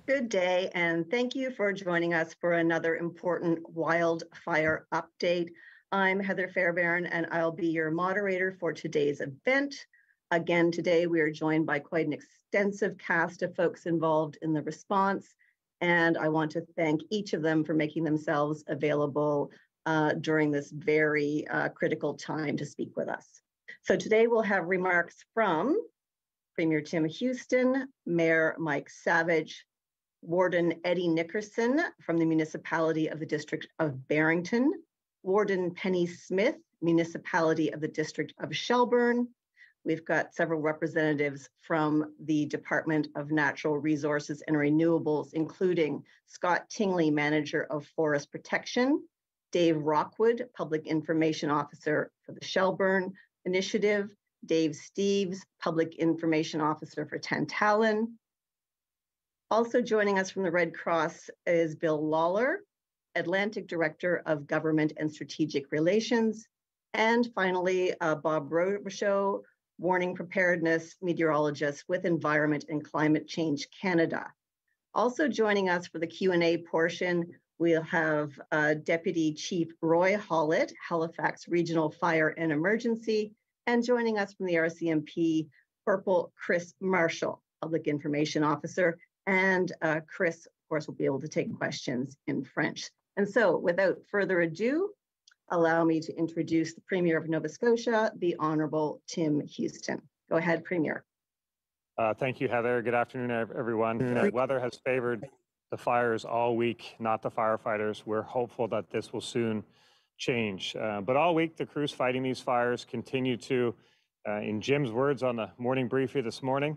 Good day, and thank you for joining us for another important wildfire update. I'm Heather Fairbairn, and I'll be your moderator for today's event. Again, today we are joined by quite an extensive cast of folks involved in the response, and I want to thank each of them for making themselves available during this very critical time to speak with us. So today we'll have remarks from Premier Tim Houston, Mayor Mike Savage, Warden Eddie Nickerson from the Municipality of the District of Barrington, Warden Penny Smith, Municipality of the District of Shelburne. We've got several representatives from the Department of Natural Resources and Renewables, including Scott Tingley, Manager of Forest Protection, Dave Rockwood, Public Information Officer for the Shelburne Initiative, Dave Steeves, Public Information Officer for Tantallon. Also joining us from the Red Cross is Bill Lawler, Atlantic Director of Government and Strategic Relations. And finally, Bob Robichaud, Warning Preparedness Meteorologist with Environment and Climate Change Canada. Also joining us for the Q&A portion, we'll have Deputy Chief Roy Hollett, Halifax Regional Fire and Emergency, and joining us from the RCMP, Corporal Chris Marshall, Public Information Officer. And Chris, of course, will be able to take questions in French. And so without further ado, allow me to introduce the Premier of Nova Scotia, the Honourable Tim Houston. Go ahead, Premier. Thank you, Heather. Good afternoon, everyone. Weather has favored the fires all week, not the firefighters. We're hopeful that this will soon change. But all week, the crews fighting these fires continue to, in Jim's words on the morning briefing this morning,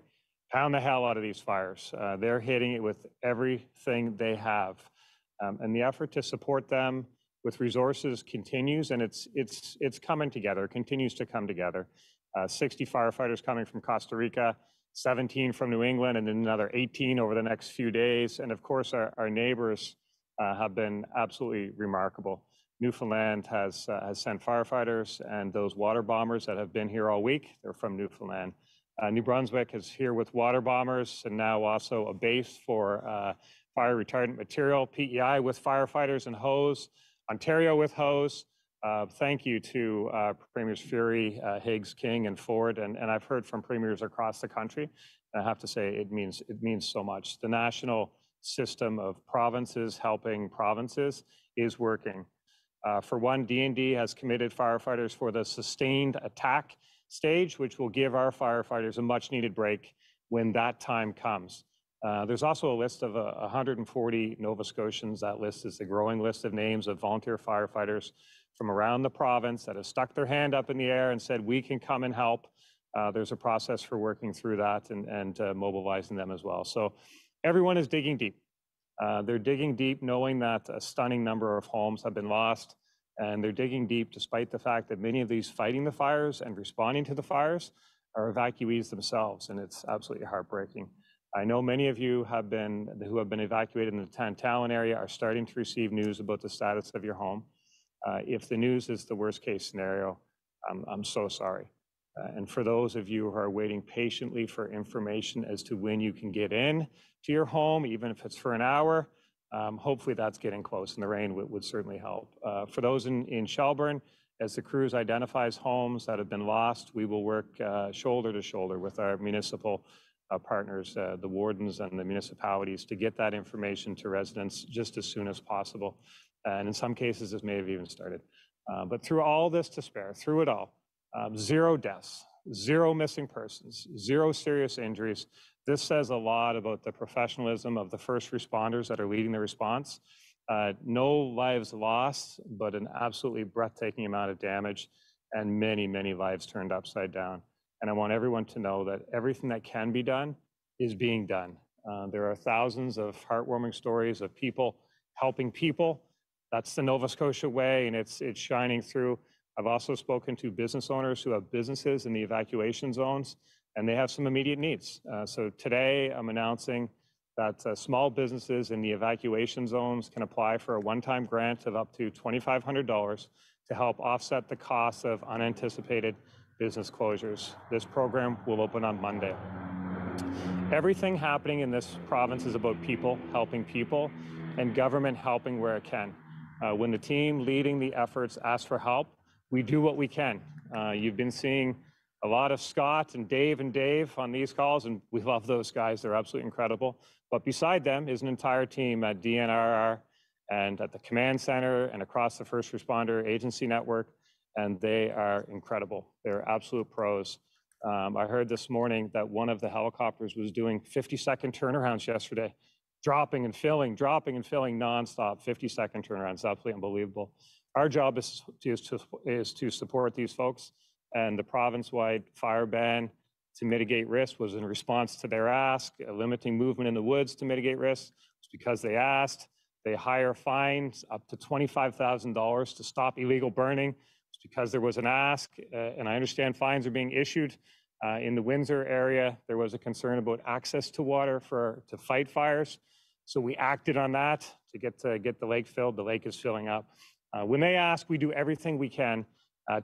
pound the hell out of these fires. They're hitting it with everything they have. And the effort to support them with resources continues, and it's coming together, continues to come together. 60 firefighters coming from Costa Rica, 17 from New England, and then another 18 over the next few days. And of course, our neighbors have been absolutely remarkable. Newfoundland has sent firefighters, and those water bombers that have been here all week, they're from Newfoundland. New Brunswick is here with water bombers, and now also a base for fire retardant material, PEI with firefighters and hose, Ontario with hose. Thank you to Premiers Fury, Higgs, King, and Ford, and I've heard from premiers across the country. I have to say it means so much. The national system of provinces helping provinces is working. For one, D&D has committed firefighters for the sustained attack stage, which will give our firefighters a much needed break when that time comes. There's also a list of 140 Nova Scotians. That list is a growing list of names of volunteer firefighters from around the province that have stuck their hand up in the air and said, we can come and help. There's a process for working through that and mobilizing them as well. So everyone is digging deep. They're digging deep knowing that a stunning number of homes have been lost. And they're digging deep despite the fact that many of these fighting the fires and responding to the fires are evacuees themselves, and it's absolutely heartbreaking. I know many of you who have been evacuated in the Tantallon area are starting to receive news about the status of your home. If the news is the worst case scenario, I'm so sorry. And for those of you who are waiting patiently for information as to when you can get in to your home, even if it's for an hour, hopefully that's getting close, and the rain would certainly help. For those in Shelburne, as the crews identifies homes that have been lost, we will work shoulder to shoulder with our municipal partners, the wardens and the municipalities, to get that information to residents just as soon as possible. And in some cases, this may have even started. But through all this despair, through it all, 0 deaths, 0 missing persons, 0 serious injuries. This says a lot about the professionalism of the first responders that are leading the response. No lives lost, but an absolutely breathtaking amount of damage and many, many lives turned upside down. And I want everyone to know that everything that can be done is being done. There are thousands of heartwarming stories of people helping people. That's the Nova Scotia way, and it's shining through. I've also spoken to business owners who have businesses in the evacuation zones, and they have some immediate needs. So today I'm announcing that small businesses in the evacuation zones can apply for a one-time grant of up to $2,500 to help offset the costs of unanticipated business closures. This program will open on Monday. Everything happening in this province is about people helping people and government helping where it can. When the team leading the efforts asks for help, we do what we can. You've been seeing a lot of Scott and Dave on these calls, and we love those guys. They're absolutely incredible. But beside them is an entire team at DNRR and at the command center and across the first responder agency network, and they are incredible. They're absolute pros. I heard this morning that one of the helicopters was doing 50-second turnarounds yesterday, dropping and filling nonstop, 50-second turnarounds. Absolutely unbelievable. Our job is to support these folks, and the province-wide fire ban to mitigate risk was in response to their ask, limiting movement in the woods to mitigate risk. It's because they asked. They hire fines up to $25,000 to stop illegal burning. It's because there was an ask, and I understand fines are being issued. In the Windsor area, there was a concern about access to water to fight fires. So we acted on that to get the lake filled. The lake is filling up. When they ask, we do everything we can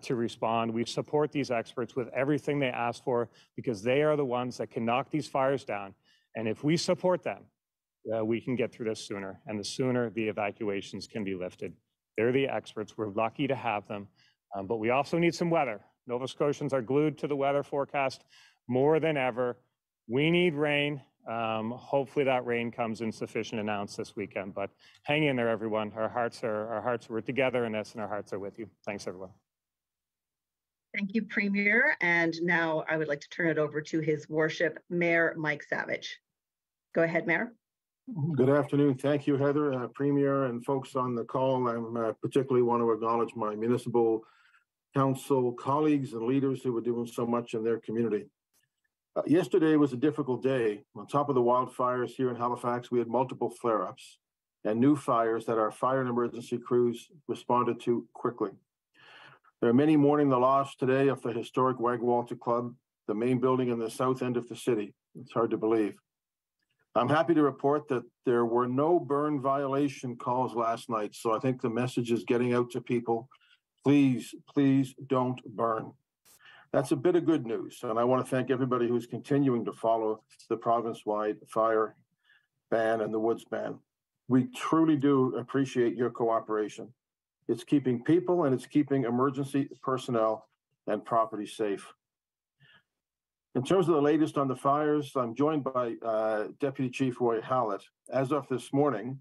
to respond. We support these experts with everything they ask for because they are the ones that can knock these fires down. And if we support them, we can get through this sooner, and the sooner the evacuations can be lifted. They're the experts. We're lucky to have them, but we also need some weather. Nova Scotians are glued to the weather forecast more than ever. We need rain. Hopefully that rain comes in sufficient amounts this weekend, but hang in there, everyone. We're together in this, and our hearts are with you. Thanks, everyone. Thank you, Premier. And now I would like to turn it over to His Worship, Mayor Mike Savage. Go ahead, Mayor. Good afternoon. Thank you, Heather, Premier, and folks on the call. I particularly want to acknowledge my municipal council colleagues and leaders who are doing so much in their community. Yesterday was a difficult day. On top of the wildfires here in Halifax, we had multiple flare-ups and new fires that our fire and emergency crews responded to quickly. There are many mourning the loss today of the historic Wagwalter Club, the main building in the south end of the city. It's hard to believe. I'm happy to report that there were no burn violation calls last night, so I think the message is getting out to people. Please, please don't burn. That's a bit of good news, and I want to thank everybody who's continuing to follow the province-wide fire ban and the woods ban. We truly do appreciate your cooperation. It's keeping people and it's keeping emergency personnel and property safe. In terms of the latest on the fires, I'm joined by Deputy Chief Roy Hallett. As of this morning,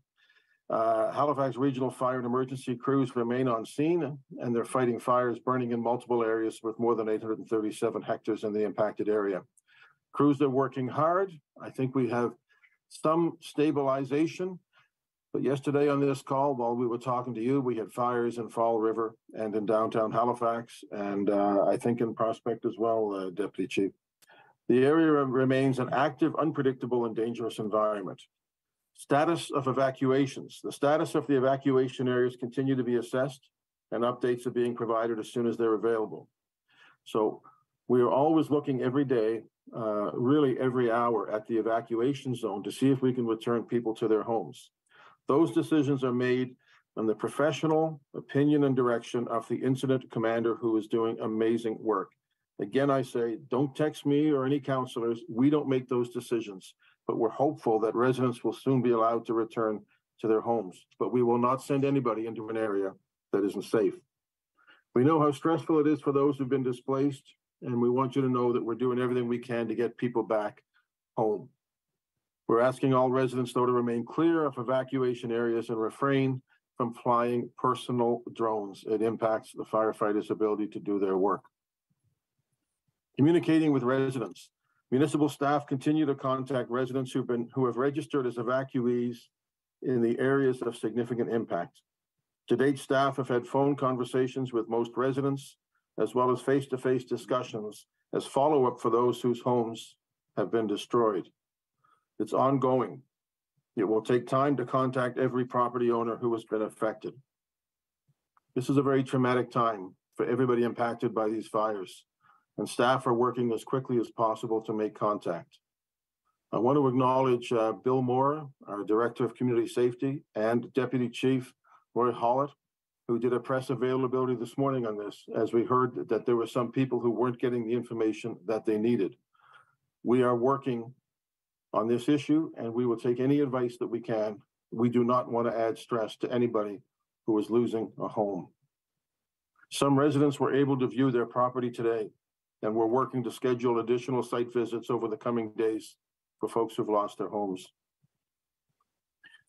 Halifax Regional Fire and Emergency crews remain on scene, and they're fighting fires burning in multiple areas with more than 837 hectares in the impacted area. Crews are working hard. I think we have some stabilization, but yesterday on this call, while we were talking to you, we had fires in Fall River and in downtown Halifax, and I think in Prospect as well, Deputy Chief. The area remains an active, unpredictable, and dangerous environment. Status of evacuations. The status of the evacuation areas continue to be assessed, and updates are being provided as soon as they're available. So we are always looking every day, really every hour, at the evacuation zone to see if we can return people to their homes. Those decisions are made on the professional opinion and direction of the incident commander, who is doing amazing work. Again, I say, don't text me or any counselors. We don't make those decisions, but we're hopeful that residents will soon be allowed to return to their homes. But we will not send anybody into an area that isn't safe. We know how stressful it is for those who've been displaced, and we want you to know that we're doing everything we can to get people back home. We're asking all residents, though, to remain clear of evacuation areas and refrain from flying personal drones. It impacts the firefighters' ability to do their work. Communicating with residents. Municipal staff continue to contact residents who have registered as evacuees in the areas of significant impact. To date, staff have had phone conversations with most residents, as well as face-to-face discussions as follow-up for those whose homes have been destroyed. It's ongoing. It will take time to contact every property owner who has been affected. This is a very traumatic time for everybody impacted by these fires, and staff are working as quickly as possible to make contact. I want to acknowledge Bill Moore, our Director of Community Safety, and Deputy Chief Roy Hallett, who did a press availability this morning on this, as we heard that there were some people who weren't getting the information that they needed. We are working on this issue, and we will take any advice that we can. We do not want to add stress to anybody who is losing a home. Some residents were able to view their property today, and we're working to schedule additional site visits over the coming days for folks who've lost their homes.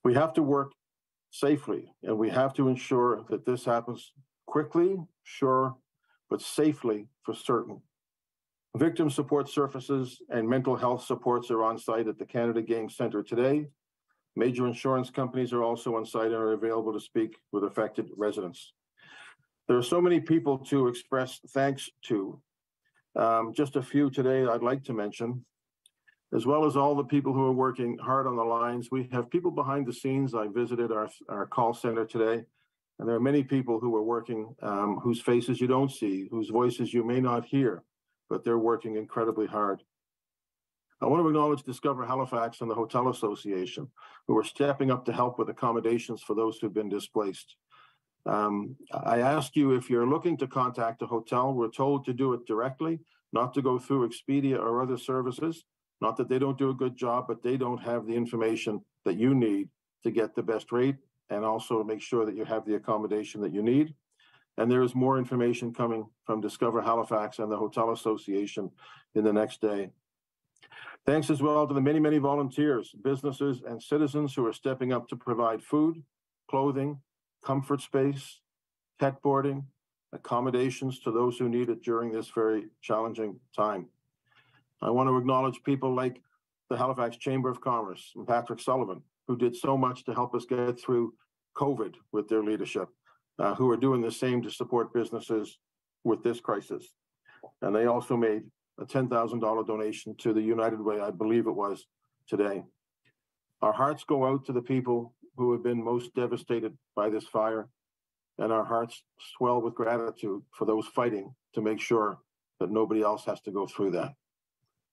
We have to work safely, and we have to ensure that this happens quickly, sure, but safely for certain. Victim support services and mental health supports are on site at the Canada Game Centre today. Major insurance companies are also on site and are available to speak with affected residents. There are so many people to express thanks to. Just a few today I'd like to mention, as well as all the people who are working hard on the lines. We have people behind the scenes. I visited our call center today, and there are many people who are working, whose faces you don't see, whose voices you may not hear, but they're working incredibly hard. I want to acknowledge Discover Halifax and the Hotel Association, who are stepping up to help with accommodations for those who've been displaced. I ask you, if you're looking to contact a hotel, we're told to do it directly, not to go through Expedia or other services. Not that they don't do a good job, but they don't have the information that you need to get the best rate and also to make sure that you have the accommodation that you need. And there is more information coming from Discover Halifax and the Hotel Association in the next day. Thanks as well to the many, many volunteers, businesses, and citizens who are stepping up to provide food, clothing, comfort space, pet boarding, accommodations to those who need it during this very challenging time. I want to acknowledge people like the Halifax Chamber of Commerce and Patrick Sullivan, who did so much to help us get through COVID with their leadership, who are doing the same to support businesses with this crisis. And they also made a $10,000 donation to the United Way, I believe it was, today. Our hearts go out to the people who have been most devastated by this fire, and our hearts swell with gratitude for those fighting to make sure that nobody else has to go through that.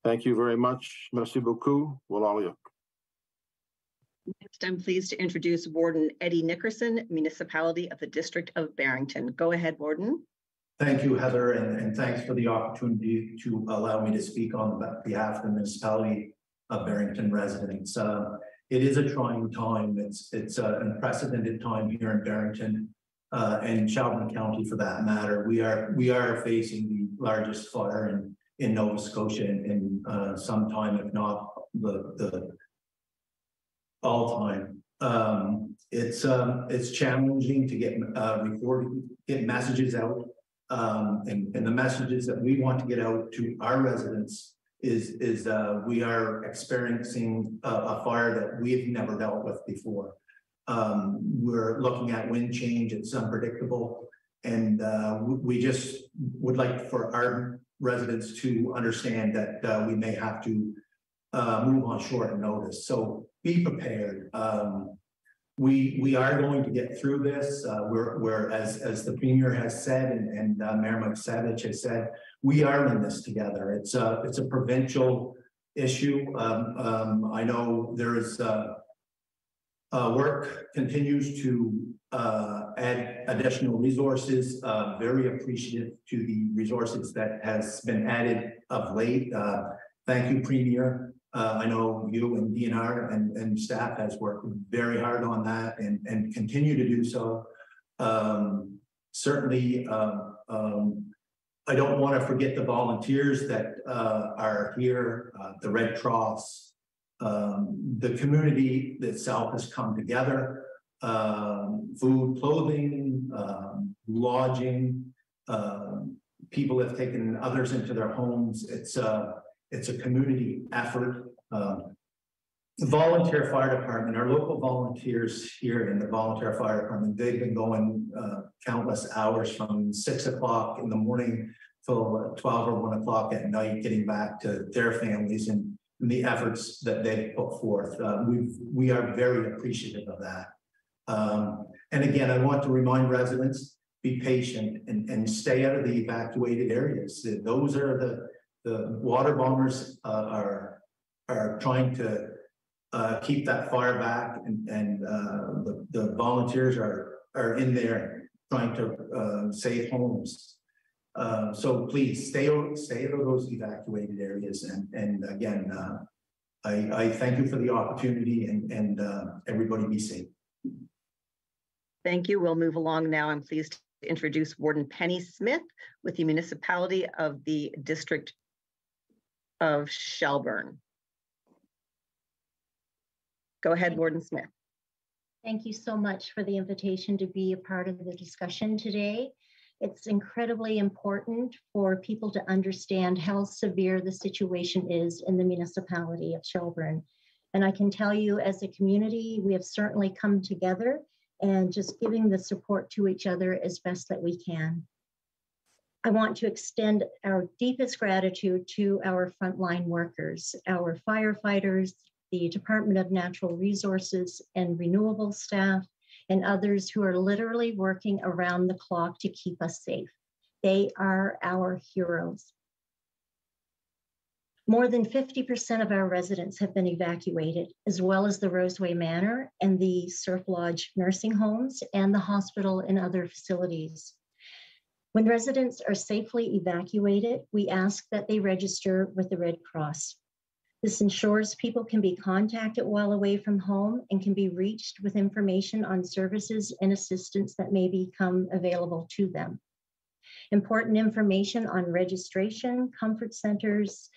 Thank you very much. Merci beaucoup. Walalia. Next, I'm pleased to introduce Warden Eddie Nickerson, Municipality of the District of Barrington. Go ahead, Warden. Thank you, Heather, and thanks for the opportunity to allow me to speak on behalf of the Municipality of Barrington residents. It is a trying time. It's an unprecedented time here in Barrington and Sheldon County, for that matter. We are facing the largest fire in Nova Scotia in some time, if not the all time. It's challenging to get messages out. And the messages that we want to get out to our residents is we are experiencing a fire that we've never dealt with before. We're looking at wind change. It's unpredictable. And we just would like for our residents to understand that we may have to move on short notice. So be prepared. We are going to get through this. We're as the Premier has said, and Mayor Mike Savage has said, we are in this together. It's a provincial issue. I know there is work continues to add additional resources. Very appreciative to the resources that has been added of late. Thank you, Premier. I know you and DNR and staff has worked very hard on that and continue to do so. Certainly, I don't want to forget the volunteers that are here, the Red Cross, the community itself has come together, food, clothing, lodging, people have taken others into their homes. It's a community effort. The volunteer fire department, our local volunteers here in the volunteer fire department, they've been going countless hours from 6 o'clock in the morning till 12 or 1 o'clock at night, getting back to their families and the efforts that they've put forth. We are very appreciative of that. And again, I want to remind residents, be patient and stay out of the evacuated areas. Those are the water bombers are trying to keep that fire back, and the volunteers are in there trying to save homes. So please stay out of those evacuated areas, and again, I thank you for the opportunity, and everybody be safe. Thank you. We'll move along now. I'm pleased to introduce Warden Penny Smith with the municipality of the District of Shelburne. Go ahead, Warden Smith. Thank you so much for the invitation to be a part of the discussion today. It's incredibly important for people to understand how severe the situation is in the municipality of Shelburne. And I can tell you, as a community, we have certainly come together and just giving the support to each other as best that we can. I want to extend our deepest gratitude to our frontline workers, our firefighters, the Department of Natural Resources and Renewable staff, and others who are literally working around the clock to keep us safe. They are our heroes. More than 50% of our residents have been evacuated, as well as the Roseway Manor and the Surf Lodge nursing homes and the hospital and other facilities. When residents are safely evacuated, we ask that they register with the Red Cross. This ensures people can be contacted while away from home and can be reached with information on services and assistance that may become available to them. Important information on registration, comfort centers,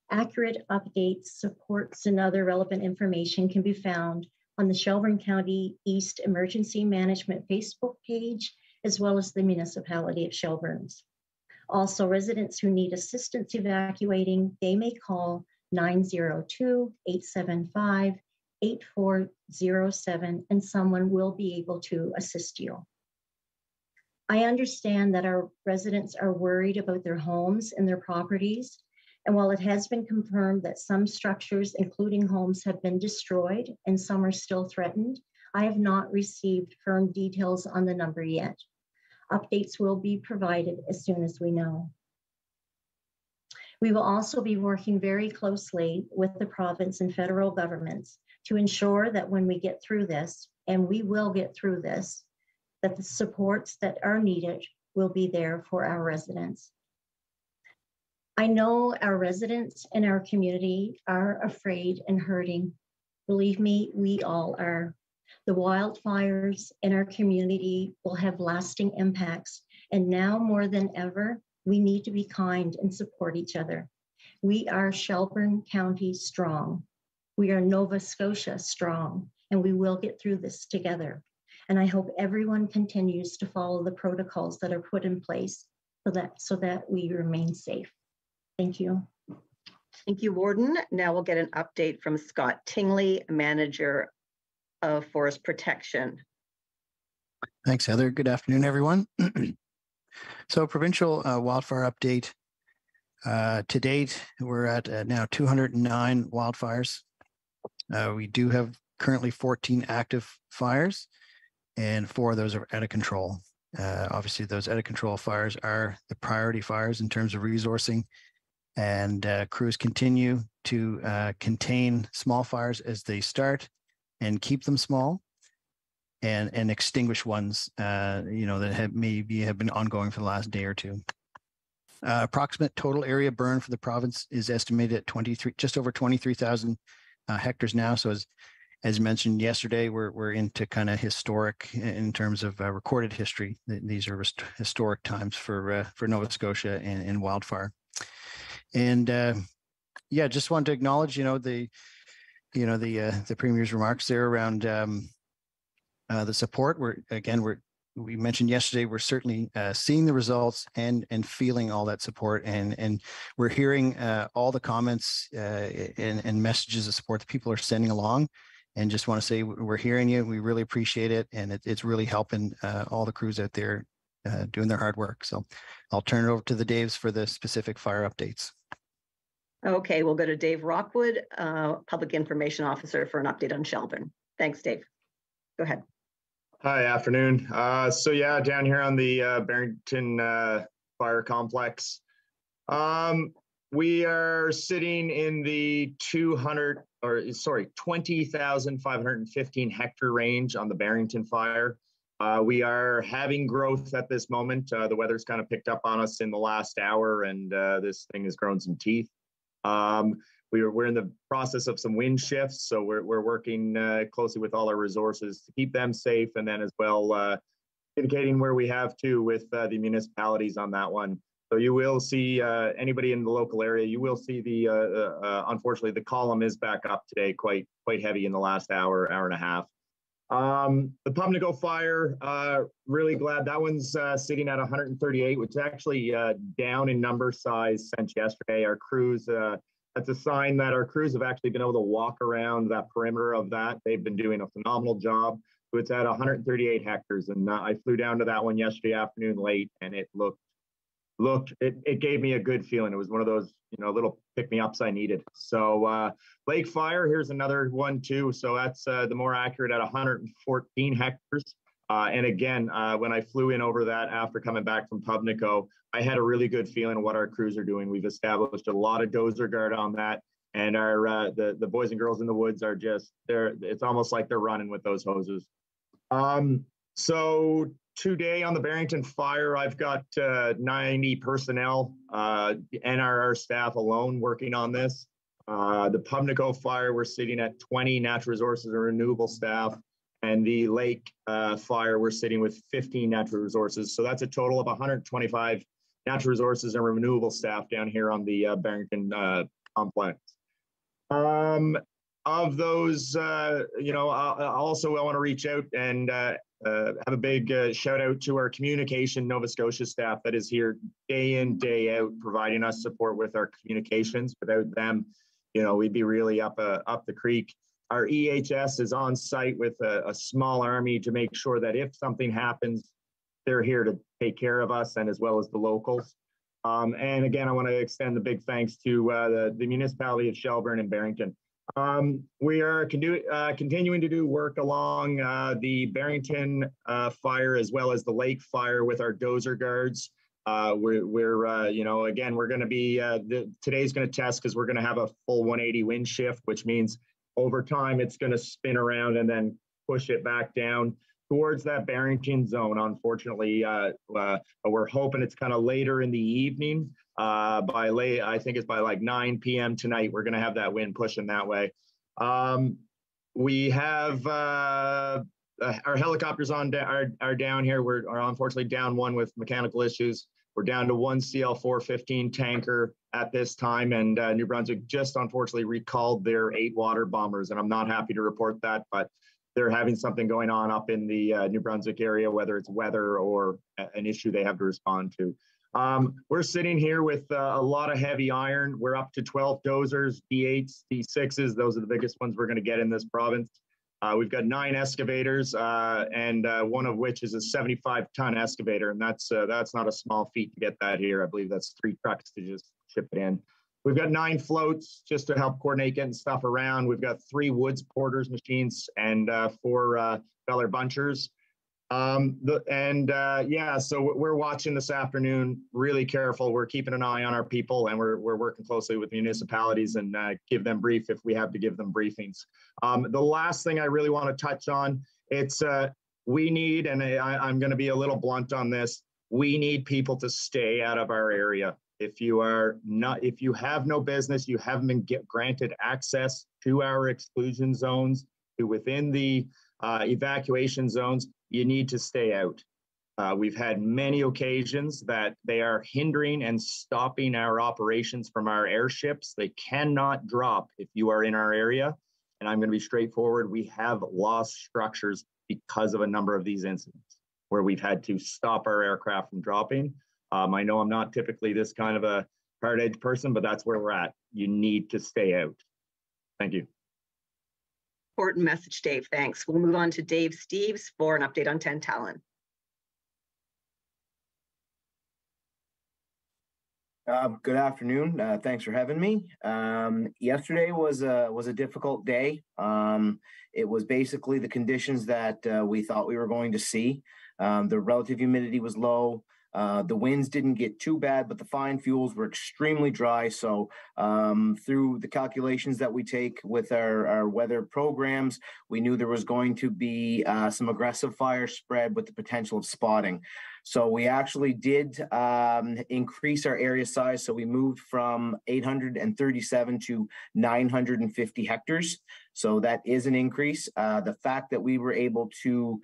accurate updates, supports, and other relevant information can be found on the Shelburne County East Emergency Management Facebook page, as well as the municipality of Shelburne's. Also, residents who need assistance evacuating, they may call 902-875-8407, and someone will be able to assist you. I understand that our residents are worried about their homes and their properties. And while it has been confirmed that some structures, including homes, have been destroyed and some are still threatened, I have not received firm details on the number yet. Updates will be provided as soon as we know. We will also be working very closely with the province and federal governments to ensure that when we get through this, and we will get through this, that the supports that are needed will be there for our residents. I know our residents and our community are afraid and hurting. Believe me, we all are. The wildfires in our community will have lasting impacts, and now more than ever, we need to be kind and support each other. We are Shelburne County strong. We are Nova Scotia strong, and we will get through this together. And I hope everyone continues to follow the protocols that are put in place so that we remain safe. Thank you. Thank you, Warden. Now we'll get an update from Scott Tingley, Manager of Forest Protection. Thanks, Heather. Good afternoon, everyone. So provincial wildfire update. To date, we're at now 209 wildfires. We do have currently 14 active fires, and 4 of those are out of control. Obviously, those out of control fires are the priority fires in terms of resourcing, and crews continue to contain small fires as they start and keep them small, and extinguish ones that have been ongoing for the last day or two. Approximate total area burned for the province is estimated at just over 23,000 hectares now. So as mentioned yesterday, we're into kind of historic in terms of recorded history. These are historic times for Nova Scotia and wildfire. And just wanted to acknowledge the Premier's remarks there around the support. We mentioned yesterday, we're certainly seeing the results and feeling all that support, and we're hearing all the comments and messages of support that people are sending along. And just want to say we're hearing you. We really appreciate it, and it's really helping all the crews out there doing their hard work. So I'll turn it over to the Daves for the specific fire updates. Okay, we'll go to Dave Rockwood, Public Information Officer, for an update on Shelburne. Thanks, Dave. Go ahead. Hi, afternoon. Down here on the Barrington Fire Complex, we are sitting in the 20,515 hectare range on the Barrington Fire. We are having growth at this moment. The weather's kind of picked up on us in the last hour, and this thing has grown some teeth. we're in the process of some wind shifts, so we're working closely with all our resources to keep them safe, and then as well indicating where we have to with the municipalities on that one. So you will see anybody in the local area. You will see the unfortunately the column is back up today, quite heavy in the last hour and a half. The Pubnico fire, really glad that one's sitting at 138, which is actually down in number size since yesterday. Our crews, that's a sign that our crews have actually been able to walk around that perimeter of that. They've been doing a phenomenal job. So it's at 138 hectares, and I flew down to that one yesterday afternoon late, and it it gave me a good feeling. It was one of those, little pick-me-ups I needed. So Lake Fire, here's another one too. So that's the more accurate at 114 hectares. And again, when I flew in over that after coming back from Pubnico, I had a really good feeling of what our crews are doing. We've established a lot of dozer guard on that. And our the boys and girls in the woods are just, it's almost like they're running with those hoses. So today on the Barrington fire, I've got 90 personnel, NRR staff alone working on this. The Pubnico fire, we're sitting at 20 natural resources and renewable staff. And the lake fire, we're sitting with 15 natural resources. So that's a total of 125 natural resources and renewable staff down here on the Barrington complex. Of those, also I want to reach out and have a big shout out to our communication Nova Scotia staff that is here day in, day out, providing us support with our communications. Without them, we'd be really up the creek. Our EHS is on site with a small army to make sure that if something happens, they're here to take care of us, and as well as the locals. And again, I want to extend the big thanks to the municipality of Shelburne and Barrington. We are continuing to do work along the Barrington fire as well as the Lake fire with our dozer guards. Again, we're going to be, today's going to test because we're going to have a full 180 wind shift, which means over time it's going to spin around and then push it back down towards that Barrington zone. Unfortunately, we're hoping it's kind of later in the evening. I think it's by like 9 p.m. tonight, we're going to have that wind pushing that way. We have our helicopters are down here. We're unfortunately down one with mechanical issues. We're down to one CL-415 tanker at this time, and New Brunswick just unfortunately recalled their 8 water bombers, and I'm not happy to report that, but they're having something going on up in the New Brunswick area, whether it's weather or an issue they have to respond to. We're sitting here with a lot of heavy iron. We're up to 12 dozers, D8s, D6s. Those are the biggest ones we're going to get in this province. We've got 9 excavators, and one of which is a 75-ton excavator, and that's not a small feat to get that here. I believe that's 3 trucks to just ship it in. We've got 9 floats just to help coordinate getting stuff around. We've got 3 woods porters machines and 4 feller bunchers. So we're watching this afternoon, really careful. We're keeping an eye on our people, and we're working closely with municipalities and give them brief if we have to give them briefings. The last thing I really want to touch on, it's we need, and I'm going to be a little blunt on this, we need people to stay out of our area. If you have no business, you haven't been granted access to our exclusion zones, to within the evacuation zones, you need to stay out. We've had many occasions that they are hindering and stopping our operations from our airships. They cannot drop if you are in our area. And I'm going to be straightforward. We have lost structures because of a number of these incidents where we've had to stop our aircraft from dropping. I know I'm not typically this kind of a hard edge person, but that's where we're at. You need to stay out. Thank you. Important message, Dave. Thanks. We'll move on to Dave Steeves for an update on 10 Talon. Good afternoon. Thanks for having me. Yesterday was a difficult day. It was basically the conditions that we thought we were going to see. The relative humidity was low. The winds didn't get too bad, but the fine fuels were extremely dry. So through the calculations that we take with our weather programs, we knew there was going to be some aggressive fire spread with the potential of spotting. So we actually did increase our area size. So we moved from 837 to 950 hectares. So that is an increase. The fact that we were able to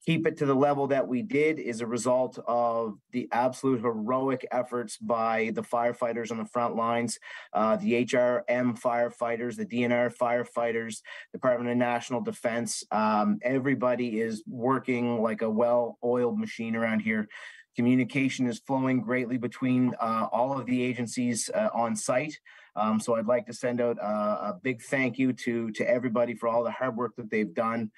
keep it to the level that we did is a result of the absolute heroic efforts by the firefighters on the front lines, the HRM firefighters, the DNR firefighters, Department of National Defense. Everybody is working like a well-oiled machine around here. Communication is flowing greatly between all of the agencies on site. So I'd like to send out a big thank you to everybody for all the hard work that they've done.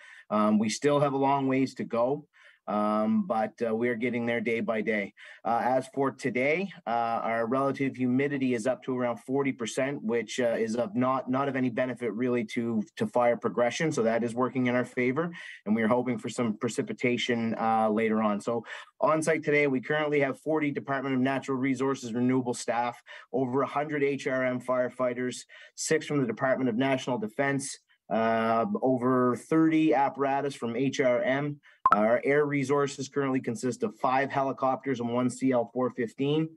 We still have a long ways to go, but we're getting there day by day. As for today, our relative humidity is up to around 40%, which is of not of any benefit really to fire progression. So that is working in our favor, and we're hoping for some precipitation later on. So on site today, we currently have 40 Department of Natural Resources renewable staff, over 100 HRM firefighters, 6 from the Department of National Defense, over 30 apparatus from HRM. Our air resources currently consist of 5 helicopters and 1 CL-415.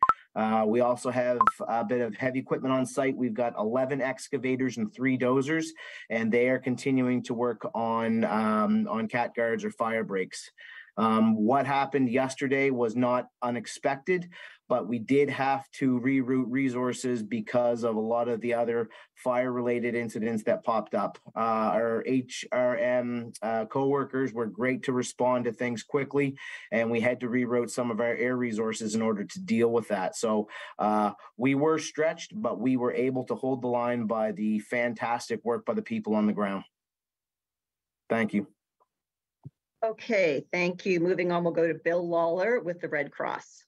We also have a bit of heavy equipment on site. We've got 11 excavators and 3 dozers, and they are continuing to work on cat guards or fire breaks. What happened yesterday was not unexpected, but we did have to reroute resources because of a lot of the other fire-related incidents that popped up. Our HRM co-workers were great to respond to things quickly, and we had to reroute some of our air resources in order to deal with that. So we were stretched, but we were able to hold the line by the fantastic work by the people on the ground. Thank you. Okay, thank you. Moving on, we'll go to Bill Lawler with the Red Cross.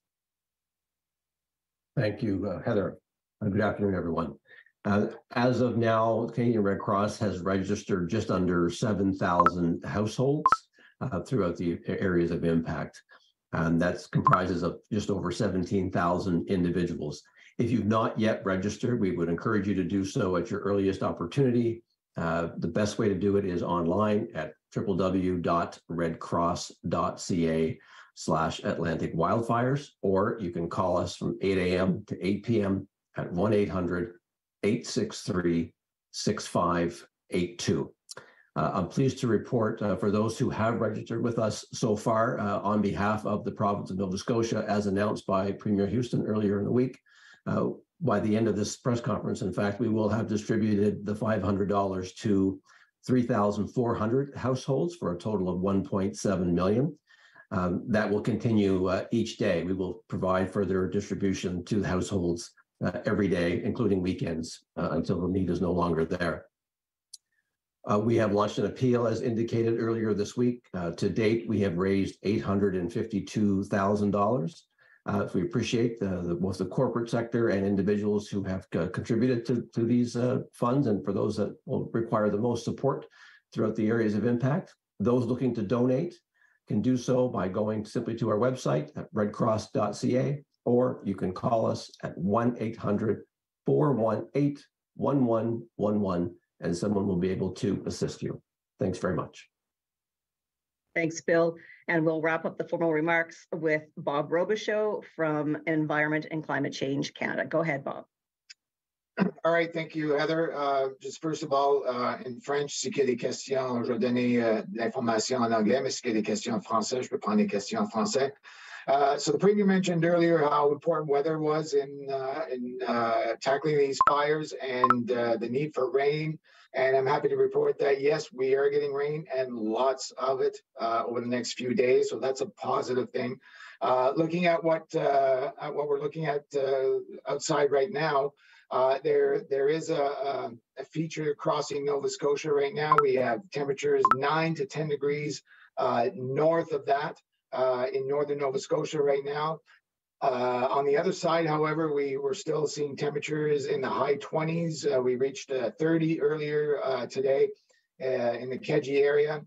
Thank you, Heather. Good afternoon, everyone. As of now, Canadian Red Cross has registered just under 7,000 households throughout the areas of impact. And that comprises of just over 17,000 individuals. If you've not yet registered, we would encourage you to do so at your earliest opportunity. The best way to do it is online at www.redcross.ca/Atlantic Wildfires, or you can call us from 8 a.m. to 8 p.m. at 1-800-863-6582. I'm pleased to report for those who have registered with us so far on behalf of the province of Nova Scotia, as announced by Premier Houston earlier in the week. By the end of this press conference, in fact, we will have distributed the $500 to 3,400 households for a total of $1.7 million. That will continue each day. We will provide further distribution to the households every day, including weekends, until the need is no longer there. We have launched an appeal, as indicated earlier this week. To date, we have raised $852,000. We appreciate both the corporate sector and individuals who have contributed to these funds, and for those that will require the most support throughout the areas of impact. Those looking to donate can do so by going simply to our website at redcross.ca, or you can call us at 1-800-418-1111, and someone will be able to assist you. Thanks very much. Thanks, Bill. And we'll wrap up the formal remarks with Bob Robichaud from Environment and Climate Change Canada. Go ahead, Bob. All right, thank you, Heather. Just first of all, in French, si qu'il y a des questions, je vais donner l'information en anglais, mais si qu'il y a des questions en français, je peux prendre les questions en français. So the Premier mentioned earlier how important weather was in tackling these fires and the need for rain. And I'm happy to report that, yes, we are getting rain and lots of it over the next few days. So that's a positive thing. Looking at what we're looking at outside right now, there is a feature crossing Nova Scotia right now. We have temperatures 9 to 10 degrees north of that in northern Nova Scotia right now. On the other side, however, we were still seeing temperatures in the high 20s. We reached 30 earlier today in the Kedgie area.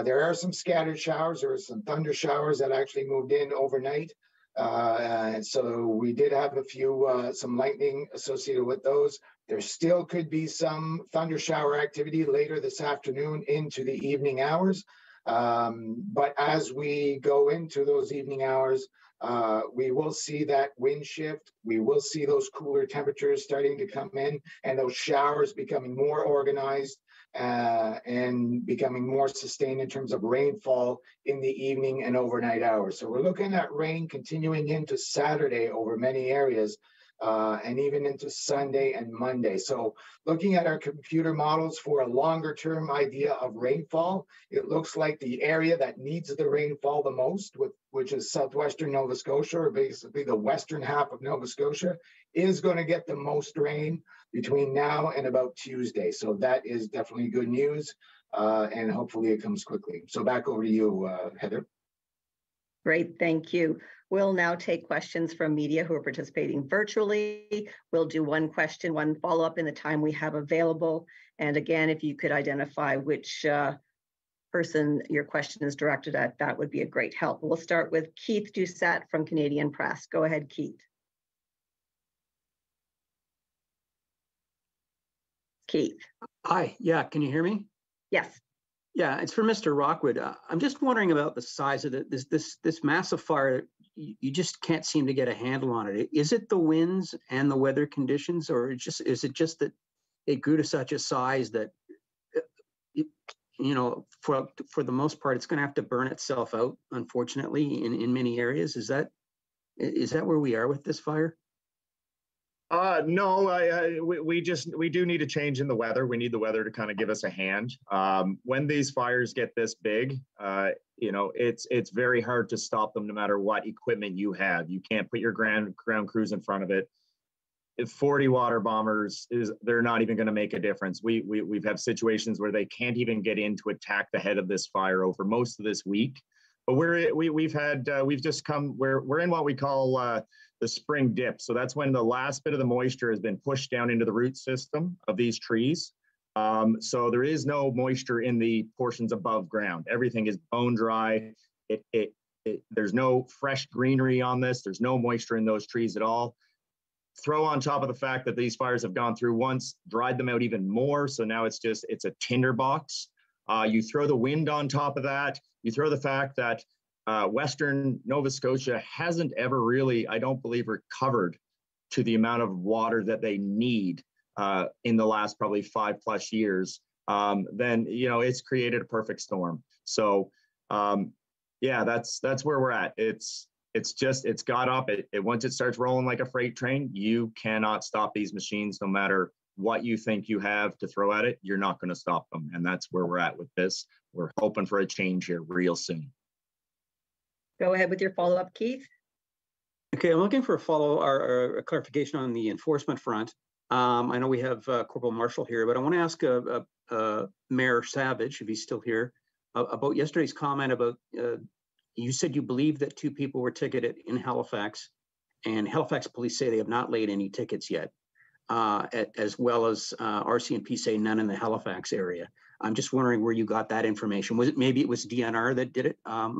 There are some scattered showers. There were some thunder showers that actually moved in overnight. And so we did have a few, some lightning associated with those. There still could be some thunder shower activity later this afternoon into the evening hours. But as we go into those evening hours, we will see that wind shift. We will see those cooler temperatures starting to come in and those showers becoming more organized and becoming more sustained in terms of rainfall in the evening and overnight hours. So we're looking at rain continuing into Saturday over many areas, and even into Sunday and Monday. So looking at our computer models for a longer term idea of rainfall, it looks like the area that needs the rainfall the most, which is southwestern Nova Scotia, or basically the western half of Nova Scotia, is going to get the most rain between now and about Tuesday. So that is definitely good news, and hopefully it comes quickly. So back over to you, Heather. Great, thank you. We'll now take questions from media who are participating virtually. We'll do one question, one follow-up in the time we have available. And again, if you could identify which person your question is directed at, that would be a great help. We'll start with Keith Doucette from Canadian Press. Go ahead, Keith. Keith. Hi, yeah, can you hear me? Yes. Yeah, it's for Mr. Rockwood. I'm just wondering about the size of this massive fire. You just can't seem to get a handle on it. Is it the winds and the weather conditions, or is it just that it grew to such a size that for the most part it's going to have to burn itself out, unfortunately, in many areas? Is that where we are with this fire? No, we do need a change in the weather. We need the weather to kind of give us a hand. When these fires get this big, it's very hard to stop them no matter what equipment you have. You can't put your ground crews in front of it. If 40 water bombers, they're not even going to make a difference. We've had situations where they can't even get in to attack the head of this fire over most of this week. But we're in what we call the spring dip. So that's when the last bit of the moisture has been pushed down into the root system of these trees. So there is no moisture in the portions above ground. Everything is bone dry. There's no fresh greenery on this. There's no moisture in those trees at all. Throw on top of the fact that these fires have gone through once, dried them out even more. So now it's a tinderbox. You throw the wind on top of that. You throw the fact that Western Nova Scotia hasn't ever really, I don't believe, recovered to the amount of water that they need in the last probably 5+ years, then, it's created a perfect storm. So, yeah, that's where we're at. It's got up. Once it starts rolling like a freight train, you cannot stop these machines no matter what you think you have to throw at it. You're not going to stop them. And that's where we're at with this. We're hoping for a change here real soon. Go ahead with your follow-up, Keith. Okay, I'm looking for a clarification on the enforcement front. I know we have Corporal Marshall here, but I want to ask Mayor Savage, if he's still here, about yesterday's comment about, you said you believe that 2 people were ticketed in Halifax, and Halifax police say they have not laid any tickets yet, as well as RCMP say none in the Halifax area. I'm just wondering where you got that information. Maybe it was DNR that did it? Are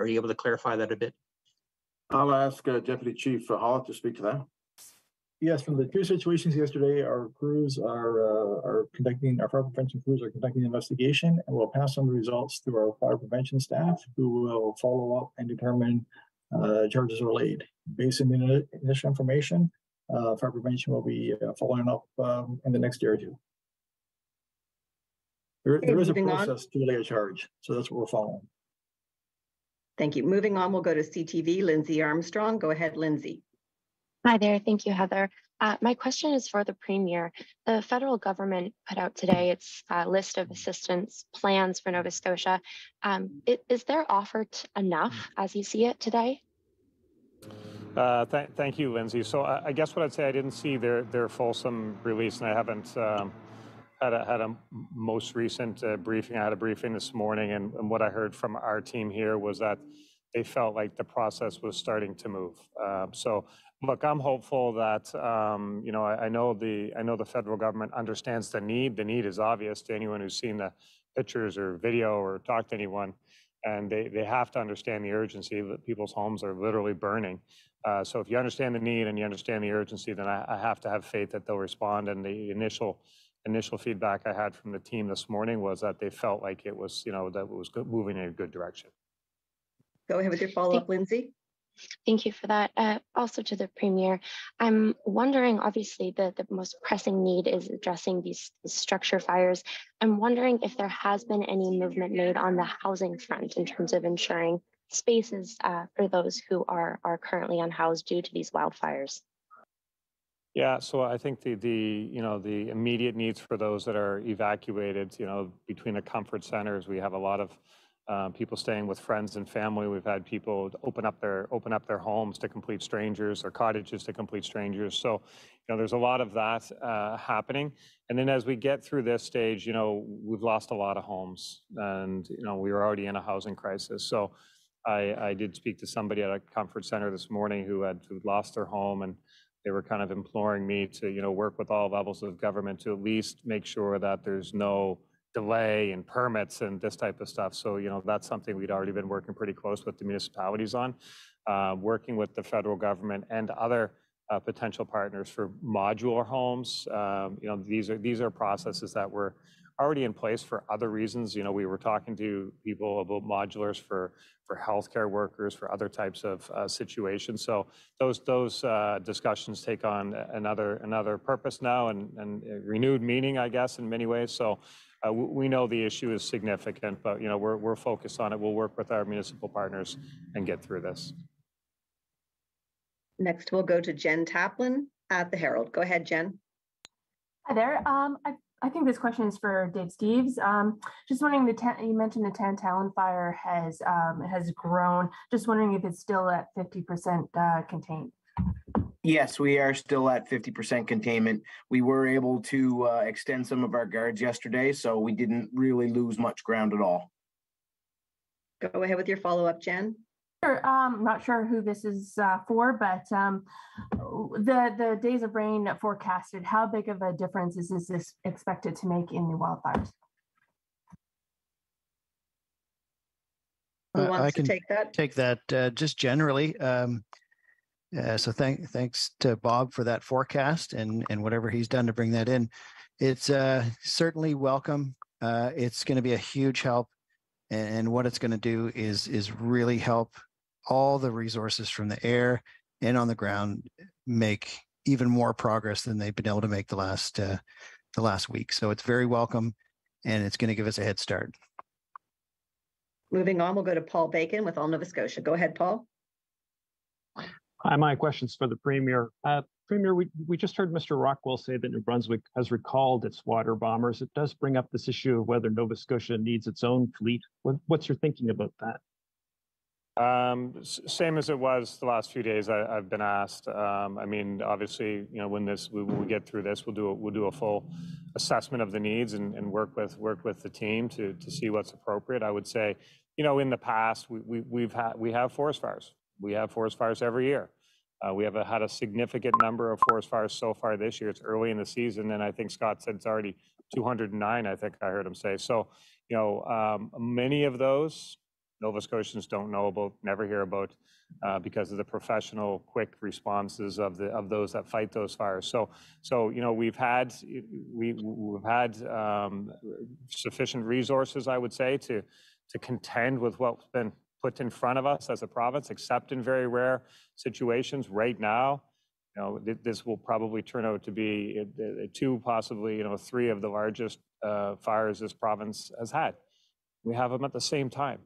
you able to clarify that a bit? I'll ask Deputy Chief Hollett to speak to that. Yes, from the 2 situations yesterday, our crews are conducting, our fire prevention crews are conducting an investigation, and we'll pass on the results to our fire prevention staff, who will follow up and determine charges are laid. Based on the initial information, fire prevention will be following up in the next day or 2. There is a process to lay a charge, so that's what we're following. Thank you. Moving on, we'll go to CTV. Lindsay Armstrong. Go ahead, Lindsay. Hi there. Thank you, Heather. My question is for the Premier. The federal government put out today its list of assistance plans for Nova Scotia. Is their offer enough as you see it today? Thank you, Lindsay. So I guess what I'd say, I didn't see their fulsome release, and I haven't had a most recent briefing. I had a briefing this morning, and what I heard from our team here was that they felt like the process was starting to move. So look, I'm hopeful that I know the federal government understands the need. The need is obvious to anyone who's seen the pictures or video or talked to anyone. and they have to understand the urgency that people's homes are literally burning. So if you understand the need and you understand the urgency, then I have to have faith that they'll respond. And the initial feedback I had from the team this morning was that they felt like it was, that it was moving in a good direction. Go ahead with your follow-up, Lindsay. Thank you for that. Also to the Premier, I'm wondering, obviously the most pressing need is addressing these structure fires. I'm wondering if there has been any movement made on the housing front in terms of ensuring spaces for those who are currently unhoused due to these wildfires. Yeah, so I think the immediate needs for those that are evacuated, between the comfort centers, we have a lot of people staying with friends and family. We've had people open up their homes to complete strangers or cottages to complete strangers. So, there's a lot of that happening. And then as we get through this stage, we've lost a lot of homes, and we were already in a housing crisis. So, I did speak to somebody at a comfort center this morning who had lost their home, and they were kind of imploring me to work with all levels of government to at least make sure that there's no delay in permits and this type of stuff. So, that's something we'd already been working pretty close with the municipalities on, working with the federal government and other potential partners for modular homes. These are processes that were already in place for other reasons. We were talking to people about modulars for healthcare workers, for other types of situations. So those discussions take on another purpose now and renewed meaning, I guess, in many ways. So we know the issue is significant, but we're focused on it. We'll work with our municipal partners and get through this. Next, we'll go to Jen Taplin at the Herald. Go ahead, Jen. Hi there. I think this question is for Dave Steeves. Just wondering, you mentioned the Tantallon fire has grown. Just wondering if it's still at 50% contained. Yes, we are still at 50% containment. We were able to extend some of our guards yesterday, so we didn't really lose much ground at all. Go ahead with your follow-up, Jen. Sure. I'm not sure who this is for, but the days of rain forecasted, how big of a difference is this expected to make in the wildfires? Who wants to take that? Just generally. So thanks to Bob for that forecast and whatever he's done to bring that in. It's certainly welcome. It's going to be a huge help, and what it's going to do is really help all the resources from the air and on the ground make even more progress than they've been able to make the last week. So it's very welcome, and it's going to give us a head start. Moving on, we'll go to Paul Bacon with All Nova Scotia. Go ahead, Paul. Hi, my question's for the Premier. Premier, we just heard Mr. Rockwell say that New Brunswick has recalled its water bombers. It does bring up this issue of whether Nova Scotia needs its own fleet. What's your thinking about that? Same as it was the last few days. I've been asked. I mean, obviously, when we get through this, we'll do a full assessment of the needs and work with the team to see what's appropriate. I would say, in the past, we have forest fires. We have forest fires every year. We have had a significant number of forest fires so far this year. It's early in the season, and I think Scott said it's already 209. I think I heard him say. So, many of those Nova Scotians don't know about, never hear about, because of the professional, quick responses of those that fight those fires. So we've had sufficient resources, I would say, to contend with what's been put in front of us as a province, except in very rare situations. Right now, this will probably turn out to be two, possibly, three of the largest fires this province has had. We have them at the same time.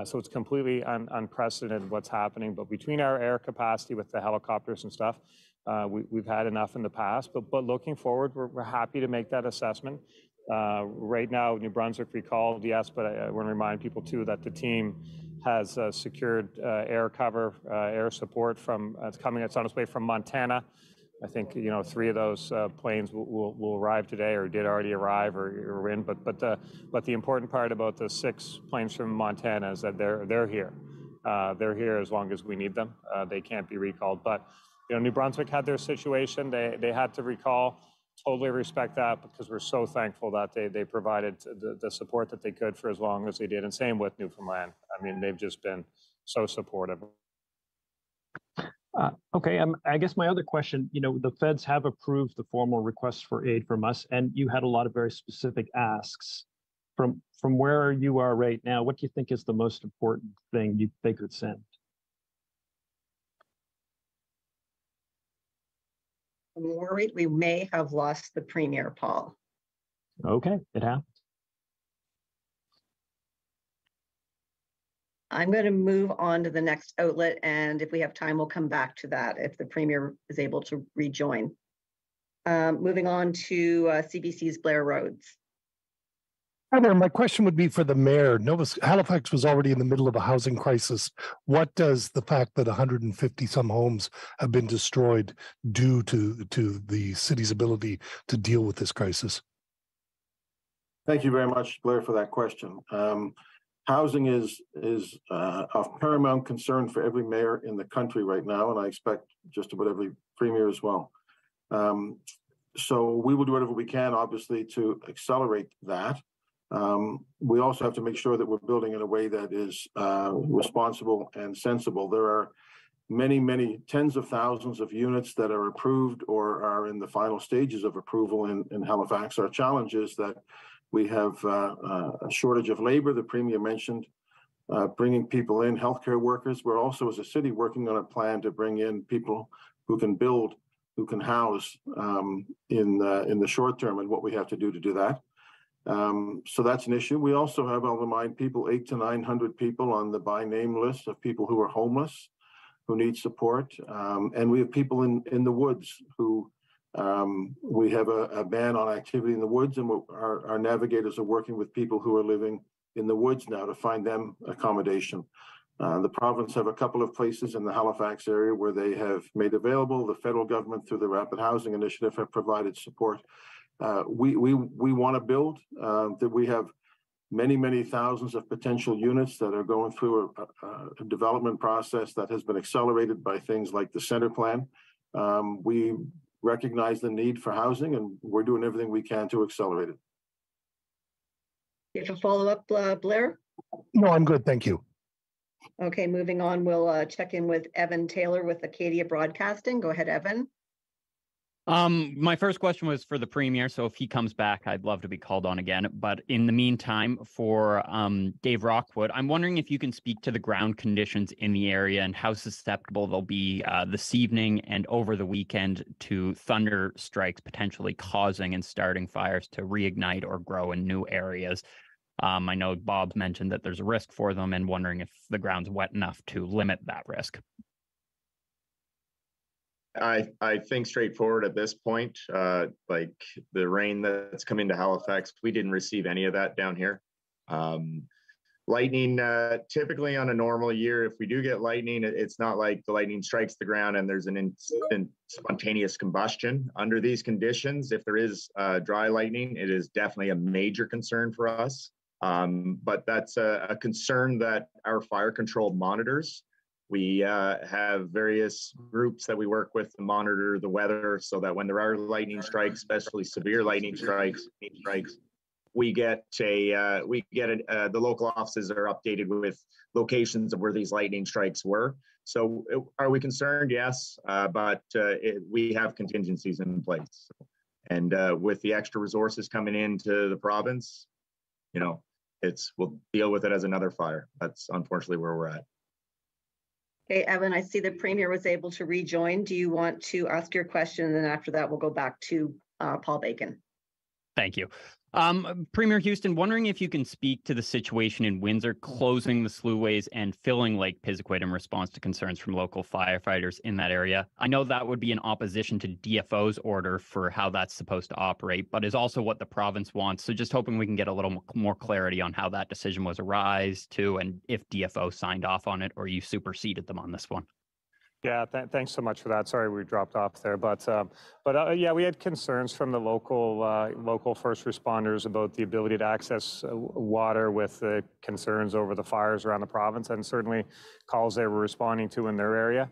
So it's completely unprecedented what's happening. But between our air capacity with the helicopters and stuff, we've had enough in the past. But looking forward, we're happy to make that assessment. Right now, New Brunswick recalled, yes, but I want to remind people too that the team has secured air cover, air support from it's on its way from Montana. I think three of those planes will arrive today, or did already arrive, or are in. But the important part about the 6 planes from Montana is that they're here. They're here as long as we need them. They can't be recalled. But New Brunswick had their situation. They had to recall totally respect that because we're so thankful that they provided the support that they could for as long as they did. And same with Newfoundland. I mean, they've just been so supportive. Okay, I guess my other question, the feds have approved the formal request for aid from us, and you had a lot of very specific asks. From where you are right now, what do you think is the most important thing they could send? I'm worried we may have lost the Premier, Paul. Okay, it happens. I'm going to move on to the next outlet, and if we have time, we'll come back to that if the Premier is able to rejoin. Moving on to CBC's Blair Rhodes. Hi there. My question would be for the mayor. Halifax was already in the middle of a housing crisis. What does the fact that 150 some homes have been destroyed do to the city's ability to deal with this crisis? Thank you very much, Blair, for that question. Housing is of paramount concern for every mayor in the country right now, and I expect just about every premier as well. So we will do whatever we can, obviously, to accelerate that. We also have to make sure that we're building in a way that is responsible and sensible. There are many tens of thousands of units that are approved or are in the final stages of approval in Halifax. Our challenge is that we have a shortage of labor. The Premier mentioned bringing people in, healthcare workers. We're also, as a city, working on a plan to bring in people who can build, who can house in the short term, and what we have to do that. So that's an issue. We also have, I'll remind people, 800 to 900 people on the by name list of people who are homeless, who need support. And we have people in the woods who we have a ban on activity in the woods, and our navigators are working with people who are living in the woods now to find them accommodation. The province have a couple of places in the Halifax area where they have made available. The federal government, through the Rapid Housing Initiative, have provided support. We want to build. That we have many thousands of potential units that are going through a development process that has been accelerated by things like the Centre Plan. We recognize the need for housing, and we're doing everything we can to accelerate it. You have a follow-up, Blair? No, I'm good. Thank you. Okay, moving on, we'll check in with Evan Taylor with Acadia Broadcasting. Go ahead, Evan. My first question was for the Premier, so if he comes back, I'd love to be called on again. But in the meantime, for Dave Rockwood, I'm wondering if you can speak to the ground conditions in the area and how susceptible they'll be this evening and over the weekend to thunder strikes potentially causing and starting fires to reignite or grow in new areas. I know Bob mentioned that there's a risk for them, and wondering if the ground's wet enough to limit that risk. I think straightforward at this point, like the rain that's come into Halifax, we didn't receive any of that down here. Lightning, typically on a normal year, if we do get lightning, it's not like the lightning strikes the ground and there's an instant spontaneous combustion. Under these conditions, if there is dry lightning, it is definitely a major concern for us. But that's a concern that our fire control monitors. We have various groups that we work with to monitor the weather so that when there are lightning strikes, especially severe lightning strikes, we get the local offices are updated with locations of where these lightning strikes were. So are we concerned? Yes, but we have contingencies in place. And with the extra resources coming into the province, we'll deal with it as another fire. That's unfortunately where we're at. Okay, Evan, I see the Premier was able to rejoin. Do you want to ask your question? And then after that, we'll go back to Paul Bacon. Thank you. Premier Houston, wondering if you can speak to the situation in Windsor closing the sluways and filling Lake Pisquid in response to concerns from local firefighters in that area. I know that would be in opposition to DFO's order for how that's supposed to operate, but is also what the province wants. So just hoping we can get a little more clarity on how that decision was arised to, and if DFO signed off on it or you superseded them on this one. Yeah, thanks so much for that. Sorry we dropped off there, but yeah, we had concerns from the local first responders about the ability to access water with the concerns over the fires around the province, and certainly calls they were responding to in their area.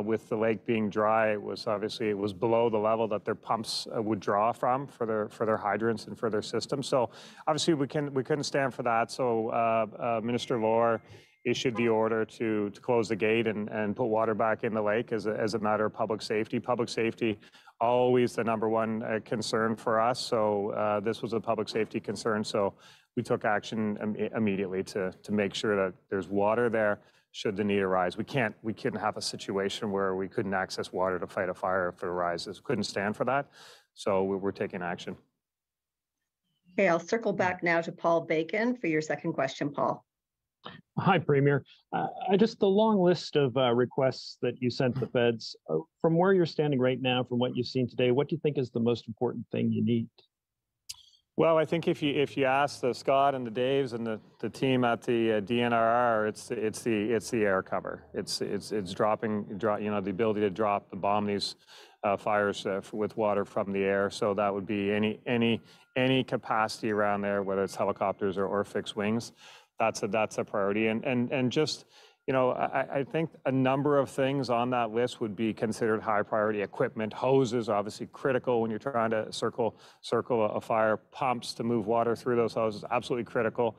with the lake being dry, it was below the level that their pumps would draw from for their hydrants and for their system. So obviously we couldn't stand for that. So Minister Lawler issued the order to close the gate and put water back in the lake as a matter of public safety. Public safety, always the number one concern for us. So this was a public safety concern. So we took action immediately to make sure that there's water there should the need arise. We couldn't have a situation where we couldn't access water to fight a fire if it arises. Couldn't stand for that. So we're taking action. Okay, I'll circle back now to Paul Bacon for your second question, Paul. Hi, Premier. Just the long list of requests that you sent the feds. From where you're standing right now, from what you've seen today, what do you think is the most important thing you need? Well, I think if you ask the Scott and the Daves and the team at the DNRR, it's the air cover. It's dropping, the ability to bomb these fires with water from the air. So that would be any capacity around there, whether it's helicopters or fixed wings. That's a priority. And just, I think a number of things on that list would be considered high priority. Equipment, hoses, obviously critical when you're trying to circle a fire. Pumps to move water through those hoses, absolutely critical.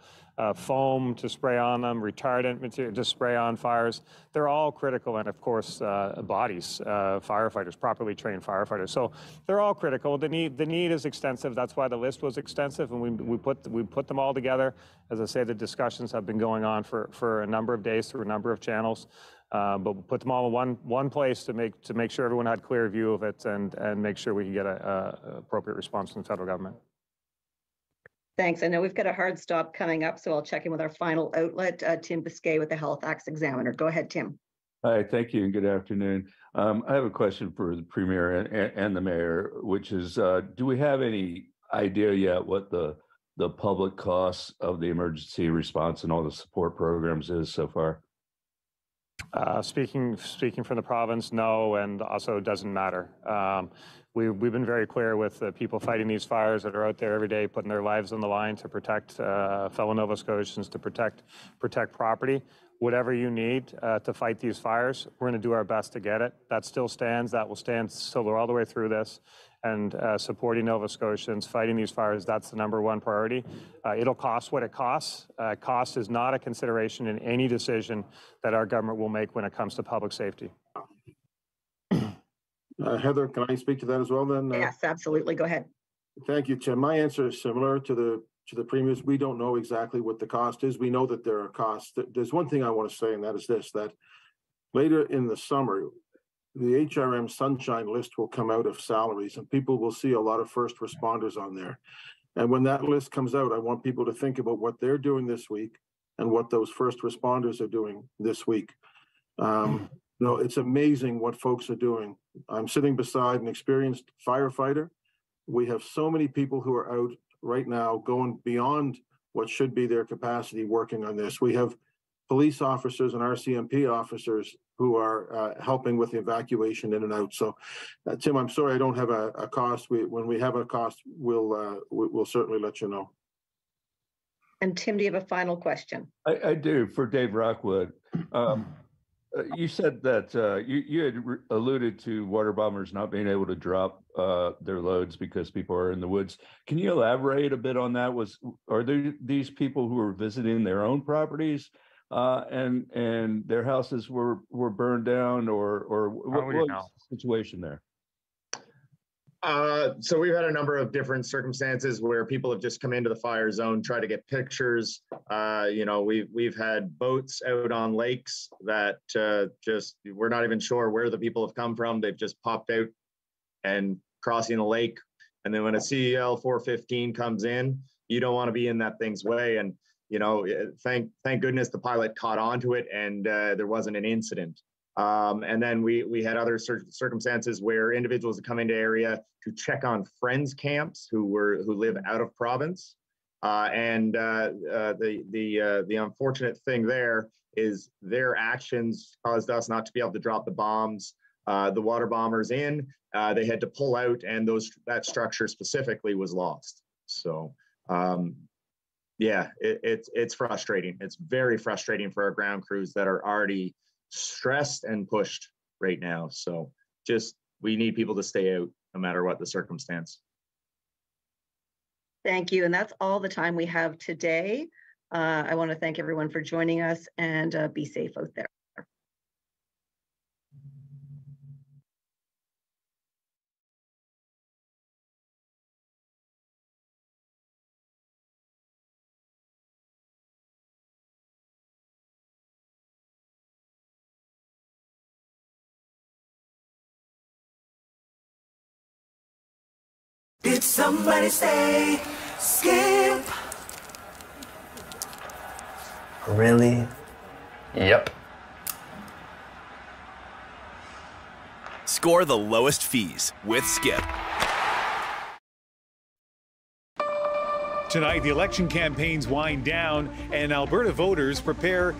Foam to spray on them, retardant material to spray on fires. They're all critical. And of course, bodies, firefighters, properly trained firefighters. So they're all critical. The need is extensive. That's why the list was extensive, and we put them all together. As I say, the discussions have been going on for a number of days through a number of channels. But we'll put them all in one place to make sure everyone had clear view of it and make sure we can get a appropriate response from the federal government. Thanks. I know we've got a hard stop coming up, so I'll check in with our final outlet, Tim Biscay with the Halifax Examiner. Go ahead, Tim. Hi, thank you and good afternoon. I have a question for the Premier and the Mayor, which is, do we have any idea yet what the public costs of the emergency response and all the support programs is so far? Speaking from the province, no, and also it doesn't matter. We've been very clear with the people fighting these fires that are out there every day, putting their lives on the line to protect fellow Nova Scotians, to protect property. Whatever you need to fight these fires, we're going to do our best to get it. That still stands. That will stand still all the way through this. And supporting Nova Scotians, fighting these fires, that's the number one priority. It'll cost what it costs. Cost is not a consideration in any decision that our government will make when it comes to public safety. Heather, can I speak to that as well then? Yes, absolutely. Go ahead. Thank you, Tim. My answer is similar to the Premier's. We don't know exactly what the cost is. We know that there are costs. There's one thing I want to say, and that is this, that later in the summer, the HRM Sunshine list will come out of salaries, and people will see a lot of first responders on there. And when that list comes out, I want people to think about what they're doing this week and what those first responders are doing this week. It's amazing what folks are doing. I'm sitting beside an experienced firefighter. We have so many people who are out right now going beyond what should be their capacity working on this. We have police officers and RCMP officers who are helping with the evacuation in and out. So, Tim, I'm sorry I don't have a cost. When we have a cost, we'll certainly let you know. And Tim, do you have a final question? I do, for Dave Rockwood. You said that you had alluded to water bombers not being able to drop their loads because people are in the woods. Can you elaborate a bit on that? Are there these people who are visiting their own properties and their houses were burned down, or what was the situation there? So we've had a number of different circumstances where people have just come into the fire zone, try to get pictures. We've had boats out on lakes that we're not even sure where the people have come from. They've just popped out and crossing the lake. And then when a CEL 415 comes in, you don't want to be in that thing's way. And thank goodness the pilot caught onto it and there wasn't an incident. And then we had other circumstances where individuals have come into area to check on friends' camps who live out of province. The unfortunate thing there is their actions caused us not to be able to drop the bombs. The water bombers in, they had to pull out, and that structure specifically was lost. So it's frustrating. It's very frustrating for our ground crews that are already stressed and pushed right now. So just, we need people to stay out no matter what the circumstance. Thank you. And that's all the time we have today. I want to thank everyone for joining us, and be safe out there. Did somebody say skip? Really? Yep. Score the lowest fees with Skip. Tonight, the election campaigns wind down and Alberta voters prepare